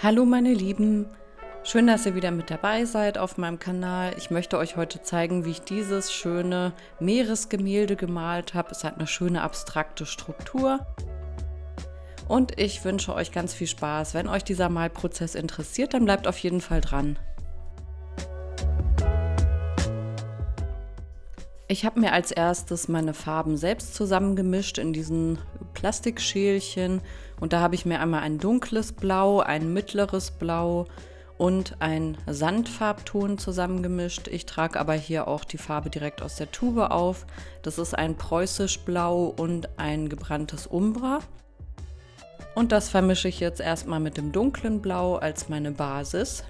Hallo meine Lieben, schön, dass ihr wieder mit dabei seid auf meinem Kanal. Ich möchte euch heute zeigen, wie ich dieses schöne Meeresgemälde gemalt habe. Es hat eine schöne abstrakte Struktur und ich wünsche euch ganz viel Spaß. Wenn euch dieser Malprozess interessiert, dann bleibt auf jeden Fall dran. Ich habe mir als erstes meine Farben selbst zusammengemischt in diesen Plastikschälchen und da habe ich mir einmal ein dunkles Blau, ein mittleres Blau und ein Sandfarbton zusammengemischt. Ich trage aber hier auch die Farbe direkt aus der Tube auf. Das ist ein preußisch Blau und ein gebranntes Umbra. Und das vermische ich jetzt erstmal mit dem dunklen Blau als meine Basis.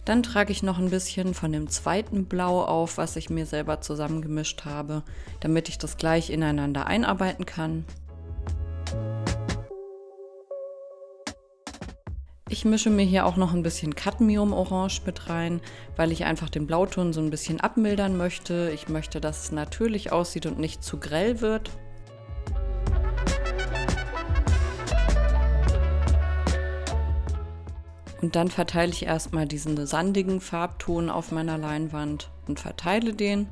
Dann trage ich noch ein bisschen von dem zweiten Blau auf, was ich mir selber zusammengemischt habe, damit ich das gleich ineinander einarbeiten kann. Ich mische mir hier auch noch ein bisschen Cadmium-Orange mit rein, weil ich einfach den Blauton so ein bisschen abmildern möchte. Ich möchte, dass es natürlich aussieht und nicht zu grell wird. Und dann verteile ich erstmal diesen sandigen Farbton auf meiner Leinwand und verteile den.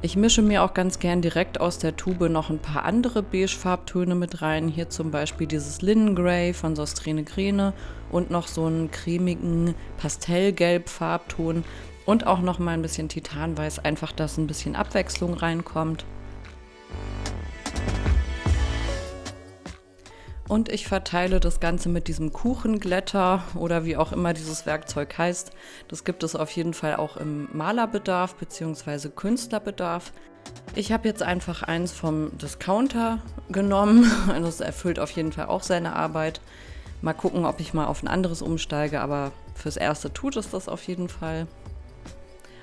Ich mische mir auch ganz gern direkt aus der Tube noch ein paar andere Beige-Farbtöne mit rein. Hier zum Beispiel dieses Linnengrey von Sostrene Grene und noch so einen cremigen Pastellgelb-Farbton. Und auch noch mal ein bisschen Titanweiß, einfach, dass ein bisschen Abwechslung reinkommt. Und ich verteile das Ganze mit diesem Kuchenglätter oder wie auch immer dieses Werkzeug heißt. Das gibt es auf jeden Fall auch im Malerbedarf bzw. Künstlerbedarf. Ich habe jetzt einfach eins vom Discounter genommen. Das erfüllt auf jeden Fall auch seine Arbeit. Mal gucken, ob ich mal auf ein anderes umsteige, aber fürs Erste tut es das auf jeden Fall.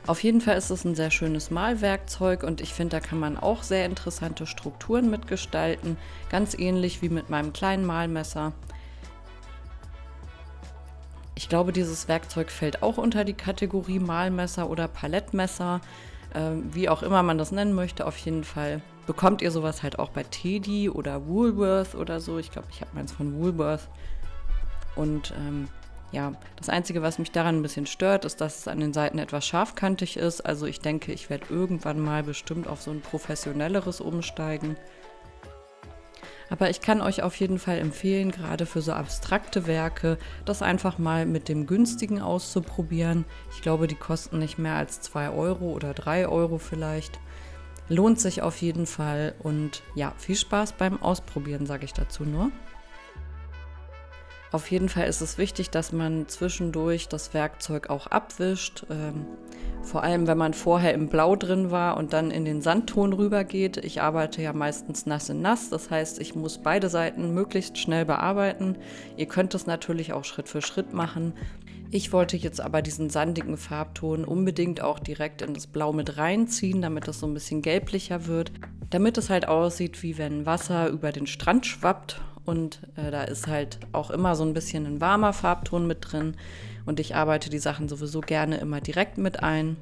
Auf jeden Fall ist es ein sehr schönes Malwerkzeug und ich finde, da kann man auch sehr interessante Strukturen mitgestalten, ganz ähnlich wie mit meinem kleinen Malmesser. Ich glaube, dieses Werkzeug fällt auch unter die Kategorie Malmesser oder Palettmesser, wie auch immer man das nennen möchte. Auf jeden Fall bekommt ihr sowas halt auch bei Teddy oder Woolworth oder so. Ich glaube, ich habe meins von Woolworth und ja, das Einzige, was mich daran ein bisschen stört, ist, dass es an den Seiten etwas scharfkantig ist. Also ich denke, ich werde irgendwann mal bestimmt auf so ein professionelleres umsteigen. Aber ich kann euch auf jeden Fall empfehlen, gerade für so abstrakte Werke, das einfach mal mit dem günstigen auszuprobieren. Ich glaube, die kosten nicht mehr als 2 Euro oder 3 Euro vielleicht. Lohnt sich auf jeden Fall und ja, viel Spaß beim Ausprobieren, sage ich dazu nur. Auf jeden Fall ist es wichtig, dass man zwischendurch das Werkzeug auch abwischt. Vor allem, wenn man vorher im Blau drin war und dann in den Sandton rübergeht. Ich arbeite ja meistens nass in nass, das heißt, ich muss beide Seiten möglichst schnell bearbeiten. Ihr könnt es natürlich auch Schritt für Schritt machen. Ich wollte jetzt aber diesen sandigen Farbton unbedingt auch direkt in das Blau mit reinziehen, damit es so ein bisschen gelblicher wird. Damit es halt aussieht, wie wenn Wasser über den Strand schwappt. Und da ist halt auch immer so ein bisschen ein warmer Farbton mit drin. Und ich arbeite die Sachen sowieso gerne immer direkt mit ein.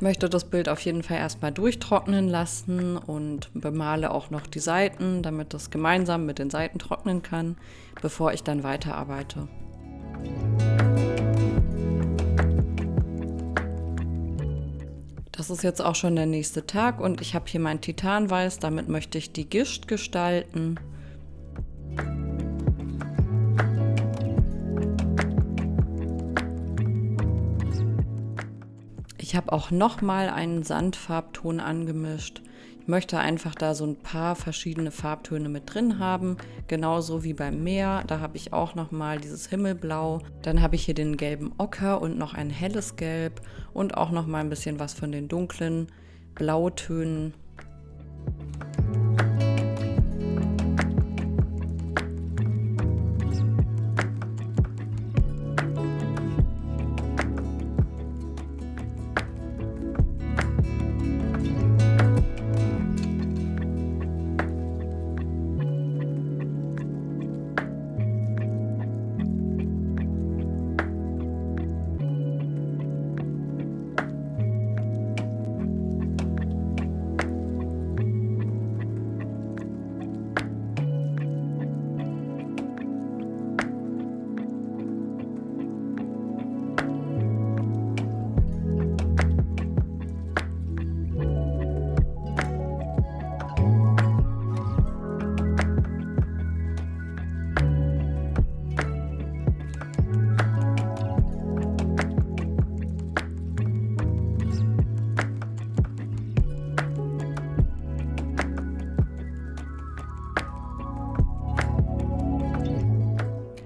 Ich möchte das Bild auf jeden Fall erstmal durchtrocknen lassen und bemale auch noch die Seiten, damit das gemeinsam mit den Seiten trocknen kann, bevor ich dann weiterarbeite. Das ist jetzt auch schon der nächste Tag und ich habe hier mein Titanweiß, damit möchte ich die Gischt gestalten. Ich habe auch nochmal einen Sandfarbton angemischt. Ich möchte einfach da so ein paar verschiedene Farbtöne mit drin haben, genauso wie beim Meer. Da habe ich auch nochmal dieses Himmelblau. Dann habe ich hier den gelben Ocker und noch ein helles Gelb und auch nochmal ein bisschen was von den dunklen Blautönen.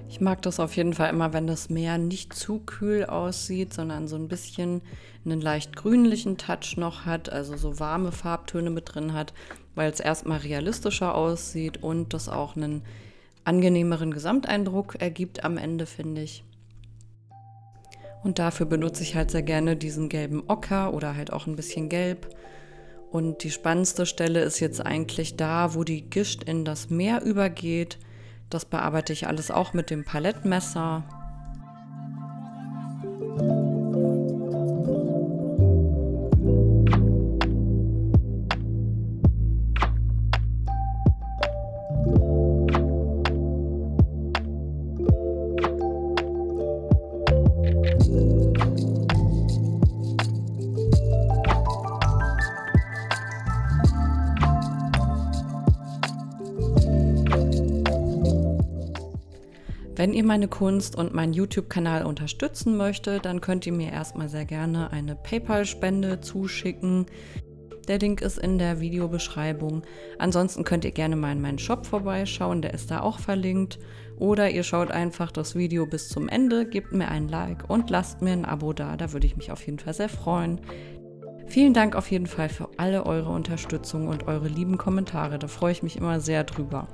Ich mag das auf jeden Fall immer, wenn das Meer nicht zu kühl aussieht, sondern so ein bisschen einen leicht grünlichen Touch noch hat, also so warme Farbtöne mit drin hat, weil es erstmal realistischer aussieht und das auch einen angenehmeren Gesamteindruck ergibt am Ende, finde ich. Und dafür benutze ich halt sehr gerne diesen gelben Ocker oder halt auch ein bisschen gelb. Und die spannendste Stelle ist jetzt eigentlich da, wo die Gischt in das Meer übergeht. Das bearbeite ich alles auch mit dem Palettmesser. Wenn ihr meine Kunst und meinen YouTube-Kanal unterstützen möchtet, dann könnt ihr mir erstmal sehr gerne eine PayPal-Spende zuschicken. Der Link ist in der Videobeschreibung. Ansonsten könnt ihr gerne mal in meinen Shop vorbeischauen, der ist da auch verlinkt. Oder ihr schaut einfach das Video bis zum Ende, gebt mir ein Like und lasst mir ein Abo da, da würde ich mich auf jeden Fall sehr freuen. Vielen Dank auf jeden Fall für alle eure Unterstützung und eure lieben Kommentare, da freue ich mich immer sehr drüber.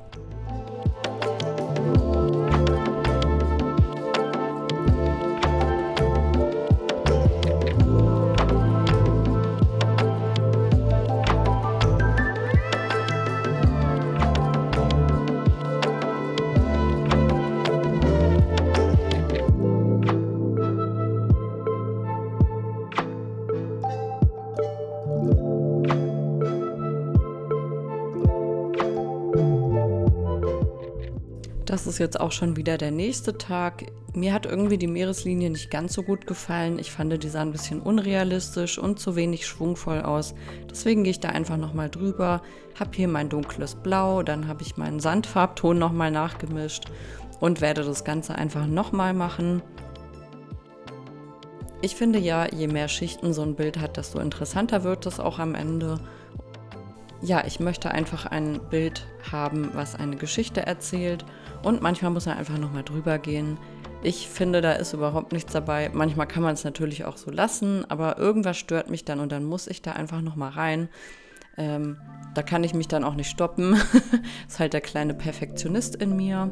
Das ist jetzt auch schon wieder der nächste Tag. Mir hat irgendwie die Meereslinie nicht ganz so gut gefallen. Ich fand, die sah ein bisschen unrealistisch und zu wenig schwungvoll aus. Deswegen gehe ich da einfach nochmal drüber. Habe hier mein dunkles Blau, dann habe ich meinen Sandfarbton nochmal nachgemischt und werde das Ganze einfach nochmal machen. Ich finde ja, je mehr Schichten so ein Bild hat, desto interessanter wird es auch am Ende. Ja, ich möchte einfach ein Bild haben, was eine Geschichte erzählt und manchmal muss man einfach nochmal drüber gehen. Ich finde, da ist überhaupt nichts dabei. Manchmal kann man es natürlich auch so lassen, aber irgendwas stört mich dann und dann muss ich da einfach nochmal rein. Da kann ich mich dann auch nicht stoppen. Ist halt der kleine Perfektionist in mir.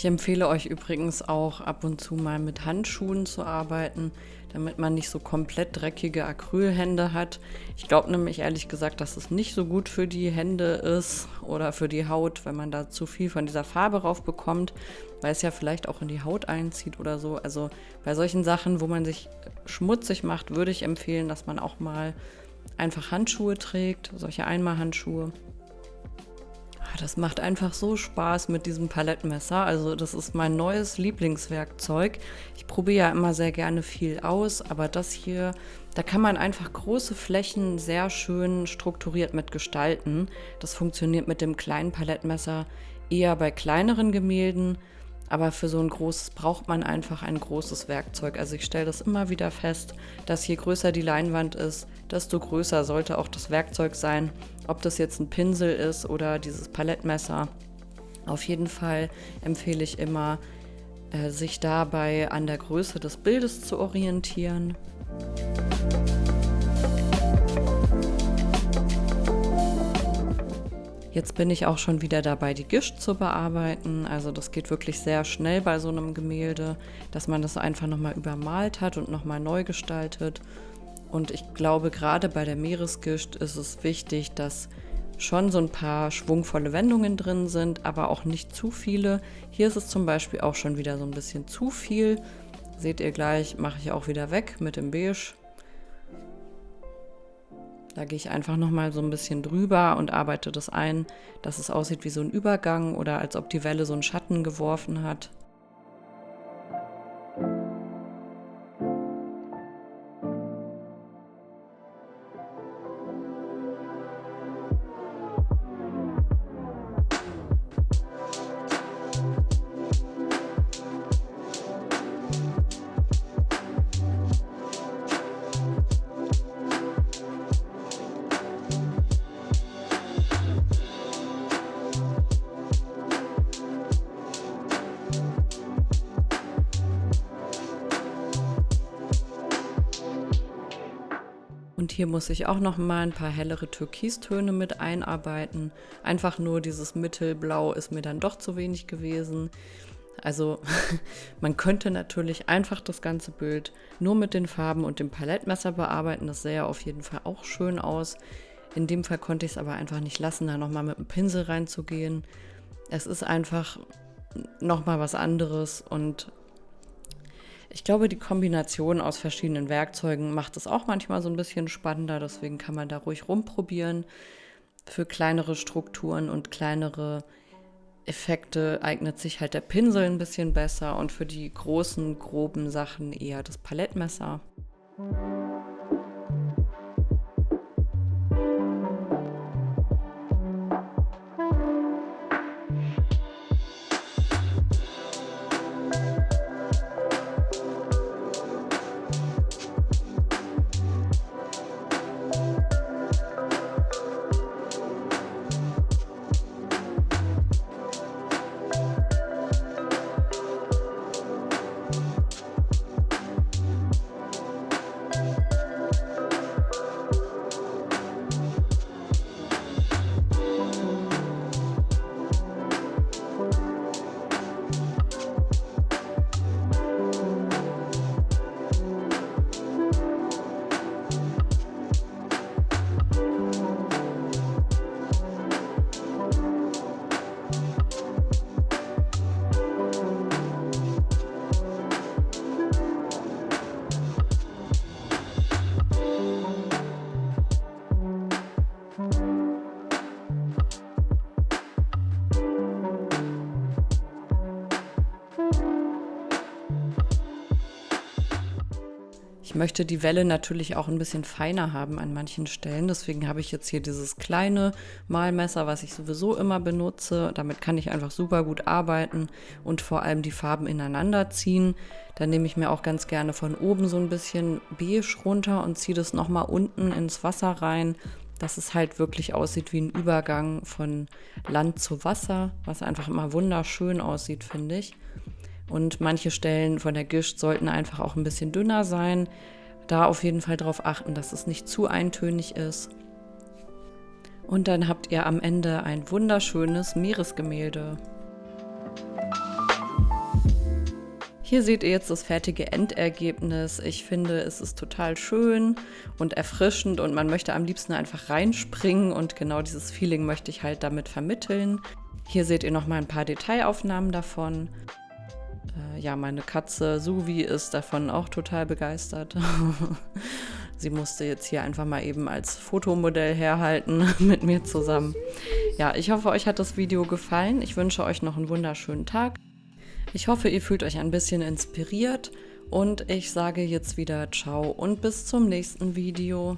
Ich empfehle euch übrigens auch ab und zu mal mit Handschuhen zu arbeiten, damit man nicht so komplett dreckige Acrylhände hat. Ich glaube nämlich ehrlich gesagt, dass es nicht so gut für die Hände ist oder für die Haut, wenn man da zu viel von dieser Farbe rauf bekommt, weil es ja vielleicht auch in die Haut einzieht oder so. Also bei solchen Sachen, wo man sich schmutzig macht, würde ich empfehlen, dass man auch mal einfach Handschuhe trägt, solche Einmalhandschuhe. Das macht einfach so Spaß mit diesem Palettmesser. Also das ist mein neues Lieblingswerkzeug. Ich probiere ja immer sehr gerne viel aus, aber das hier, da kann man einfach große Flächen sehr schön strukturiert mit gestalten. Das funktioniert mit dem kleinen Palettmesser eher bei kleineren Gemälden, aber für so ein großes braucht man einfach ein großes Werkzeug. Also ich stelle das immer wieder fest, dass je größer die Leinwand ist, desto größer sollte auch das Werkzeug sein. Ob das jetzt ein Pinsel ist oder dieses Palettmesser. Auf jeden Fall empfehle ich immer, sich dabei an der Größe des Bildes zu orientieren. Jetzt bin ich auch schon wieder dabei, die Gischt zu bearbeiten. Also das geht wirklich sehr schnell bei so einem Gemälde, dass man das einfach nochmal übermalt hat und nochmal neu gestaltet. Und ich glaube, gerade bei der Meeresgischt ist es wichtig, dass schon so ein paar schwungvolle Wendungen drin sind, aber auch nicht zu viele. Hier ist es zum Beispiel auch schon wieder so ein bisschen zu viel. Seht ihr gleich, mache ich auch wieder weg mit dem Beige. Da gehe ich einfach nochmal so ein bisschen drüber und arbeite das ein, dass es aussieht wie so ein Übergang oder als ob die Welle so einen Schatten geworfen hat. Und hier muss ich auch noch mal ein paar hellere Türkistöne mit einarbeiten. Einfach nur dieses Mittelblau ist mir dann doch zu wenig gewesen. Also man könnte natürlich einfach das ganze Bild nur mit den Farben und dem Palettmesser bearbeiten. Das sähe auf jeden Fall auch schön aus. In dem Fall konnte ich es aber einfach nicht lassen, da nochmal mit dem Pinsel reinzugehen. Es ist einfach nochmal was anderes und ich glaube, die Kombination aus verschiedenen Werkzeugen macht es auch manchmal so ein bisschen spannender, deswegen kann man da ruhig rumprobieren. Für kleinere Strukturen und kleinere Effekte eignet sich halt der Pinsel ein bisschen besser und für die großen, groben Sachen eher das Palettmesser. Ich möchte die Welle natürlich auch ein bisschen feiner haben an manchen Stellen. Deswegen habe ich jetzt hier dieses kleine Malmesser, was ich sowieso immer benutze. Damit kann ich einfach super gut arbeiten und vor allem die Farben ineinander ziehen. Dann nehme ich mir auch ganz gerne von oben so ein bisschen beige runter und ziehe das nochmal unten ins Wasser rein, dass es halt wirklich aussieht wie ein Übergang von Land zu Wasser, was einfach immer wunderschön aussieht, finde ich. Und manche Stellen von der Gischt sollten einfach auch ein bisschen dünner sein. Da auf jeden Fall darauf achten, dass es nicht zu eintönig ist. Und dann habt ihr am Ende ein wunderschönes Meeresgemälde. Hier seht ihr jetzt das fertige Endergebnis. Ich finde, es ist total schön und erfrischend und man möchte am liebsten einfach reinspringen und genau dieses Feeling möchte ich halt damit vermitteln. Hier seht ihr noch mal ein paar Detailaufnahmen davon. Ja, meine Katze Suvi ist davon auch total begeistert. Sie musste jetzt hier einfach mal eben als Fotomodell herhalten mit mir zusammen. Ja, ich hoffe, euch hat das Video gefallen. Ich wünsche euch noch einen wunderschönen Tag. Ich hoffe, ihr fühlt euch ein bisschen inspiriert und ich sage jetzt wieder ciao und bis zum nächsten Video.